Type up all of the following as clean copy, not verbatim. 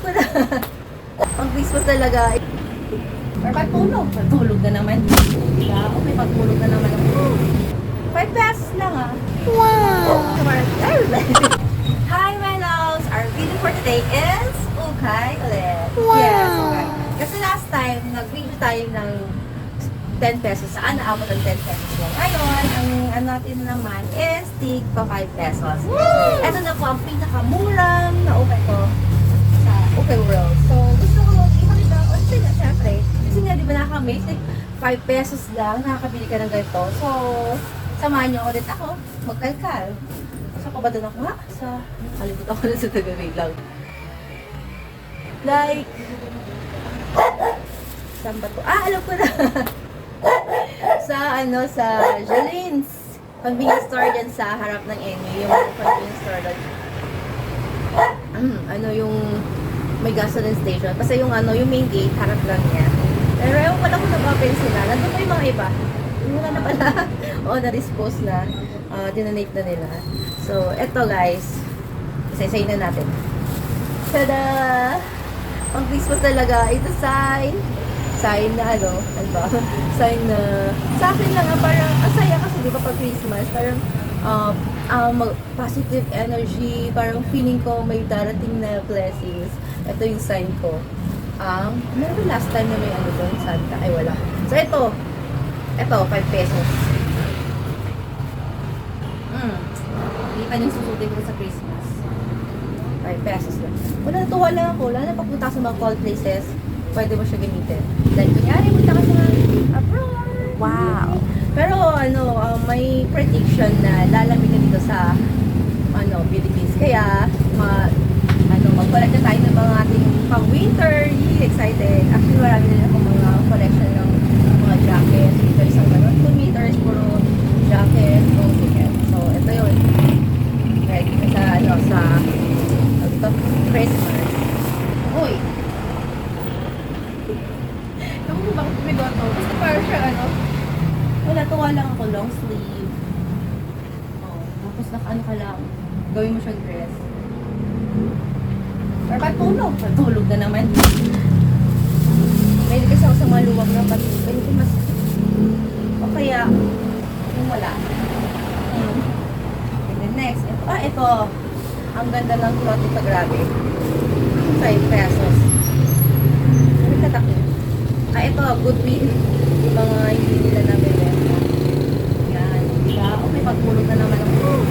ko na. Pang Christmas talaga. Or pagtulog. Pagtulog na naman. Diba? Okay, pagtulog na naman. 5 pesos lang ah. Wow! Hi, my loves! Our video for today is ukay ulit. Wow! Yes, okay. Kasi last time, nag-video tayo ng 10 pesos. Saan naabot ang 10 pesos mo? Ngayon, ang ano natin naman is tig pa 5 pesos. Ito na po ang pinakamurang na ukay ko sa ukay world. So, gusto ko ipakita. O, sige, syempre. Kasi nga, di ba nakaka-make 5 pesos lang, nakakabili ka ng ganito. So, samahan niyo ulit ako magkalkal. So, pabado ako nga sa kalibot ako na sa tagaway lang. Like, saan ba to? Alam ko na. sa Jolene's convenience store dyan sa harap ng Enyo, yung convenience store doon. Yung may gasoline station. Kasi yung main gate, harap lang niya. Pero ewan ko lang kung nag-open sila. Nandun pa yung mga iba. Wala na pala. Na-dispose na. Dinonate na nila. So, eto guys. Isa-isay na natin. Tada! Pang Christmas talaga. Ito sign na sign na sa akin lang parang ang saya kasi di ba pag Christmas parang positive energy, parang feeling ko may darating na blessings. Ito yung sign ko. Meron ba last time na may doon, Santa? Ay wala. So ito 5 pesos. Hindi pa yung susutin ko sa Christmas. 5 pesos lang. Wala, natuwa lang ako. Lalo na pagpunta sa mga cold places, pwede mo siya gamitin. Dahil kunyari, punta ka sa abroad. Wow! Pero may prediction na lalamig na dito sa Philippines. Kaya, mag-collect na tayo ng mga ating pang-winter. Really excited. Actually, marami na akong mga collection ng mga jackets. Ito isang 2 meters, puro jacket, jacket. So, ito yun. Ready na sa Christmas. Uy! Ewan ko bakit may goto. Basta parang siya wala, tuwa lang ako, long sleeve. Tapos ka lang. Gawin mo siyang dress. Or pagtulog na naman. May kasi ako sa mga luwag na pagtulog. Mas o kaya yung wala. And then next, ito. Ang ganda ng cloth ito, grabe. 5 pesos. Ano katakot? Ito, Goodwill. Yung mga hindi nila nabili. Yan. Diba? Okay, pagtulog na naman ako.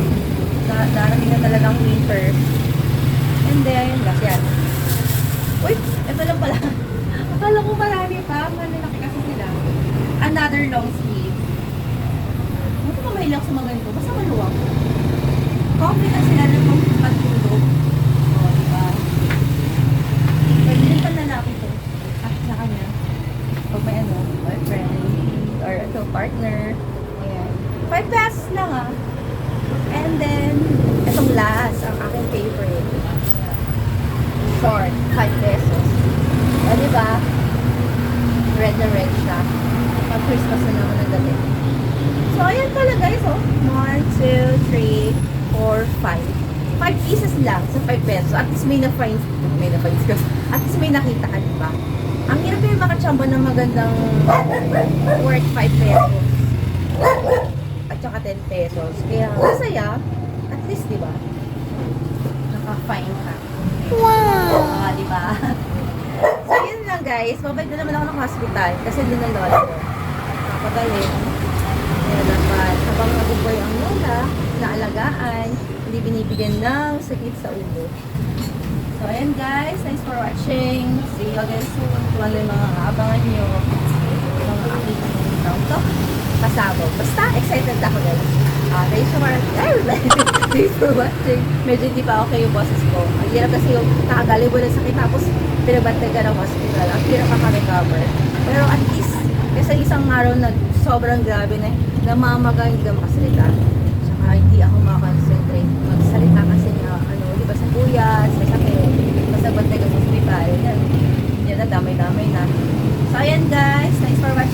Darating na talagang winter. And then, yan. Uy, ito lang pala. Akala ko marami pa. Malalaki kasi sila. Another long sleeve. Ano pa mahilang sa mga ganito? Basta maluwag. Coffee na sila ng pagtulog. Diba? Pwede din pa lalaki to. Sa kanya. Pag may boyfriend or partner. Ayan. 5 pesos lang ah. And then, itong last, ang aking favorite. Short, 5 pesos. Diba? Red na red siya. Pag Christmas na naman ang dating. So, ayan pala guys, 1, 2, 3, 4, 5. 5 pieces lang sa 5 pesos. At least may na-finds. At least may nakita ka, diba? Ang hirap yung makachamba ng magandang worth 5 pesos. At saka 10 pesos. Kaya, masaya. At least, diba? Naka-fine ka. Wow! Diba? So, yun lang guys. Mabalik na naman ako ng hospital. Kasi doon ang lola ko. Nakapagaling. Kaya dapat, habang nabuboy ang lola, naalagaan, hindi binibigyan ng sakit sa ulo. So, ayan guys. Thanks for watching. See you again soon. Kung ano yung mga abangan nyo. Mga aking kasabog. Basta, excited ako guys. Thanks for watching. Medyo hindi pa okay yung boses ko. Ang hirap kasi yung nakagaling mo ng sakit tapos pinabantay ka ng hospital. Ang hirap makarecover. Pero at least, kasi isang araw na sobrang grabe na namamaga, hindi ka makasalita. Tsaka hindi ako makakonsentrate magsalita kasi nga, di ba sa buyas, sa sakit, basta bantay ka sa hospital. Yan na, damay-damay na. So, ayan guys. Thanks for watching.